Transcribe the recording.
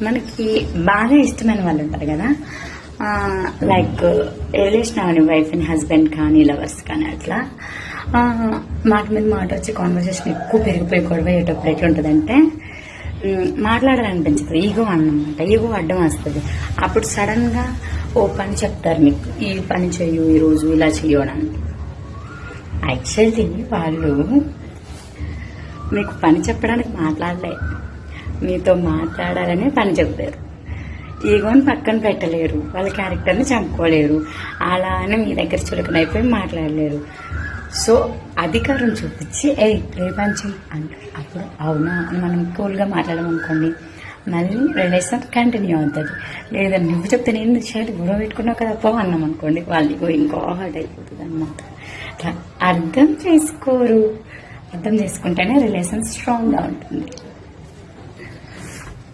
మనకి బాగా ఇష్టమైన వాళ్ళు ఉంటారు కదా, like relation Avani wife and husband కానీ లవర్స్ కానీ అట్లా మాట మీద మాట వచ్చి కాన్వర్సేషన్ ఎక్కువ పెరిగిపోయి గొడవ అయ్యేటప్పుడు ఎట్లుంటుందంటే మాట్లాడాలనిపించదు, ఈగో అన్నమాట. ఈగో అడ్డం వస్తుంది. అప్పుడు సడన్ గా ఓ పని చెప్తారు, మీకు ఈ పని చెయ్యు, ఈరోజు ఇలా చెయ్యడానికి. యాక్చువల్లీ వాళ్ళు మీకు పని చెప్పడానికి మాట్లాడలే, మీతో మాట్లాడాలనే పని చెప్పారు. ఈగోని పక్కన పెట్టలేరు, వాళ్ళ క్యారెక్టర్ని చంపుకోలేరు, అలా అని మీ దగ్గర చులకనైపోయి మాట్లాడలేరు. సో అధికారం చూపించి రేపని చెయ్యి అంటారు. అప్పుడు అవునా అని మనం కూల్గా మాట్లాడమనుకోండి, మళ్ళీ రిలేషన్ కంటిన్యూ అవుతుంది. లేదా నువ్వు చెప్తే నేను చేయాలి, గొడవ పెట్టుకున్నావు కదా పో అన్నాం అనుకోండి, వాళ్ళకి ఇంకో హార్ట్ అయిపోతుంది అనమాట. అర్థం చేసుకోరు. అర్థం చేసుకుంటేనే రిలేషన్ స్ట్రాంగ్గా ఉంటుంది.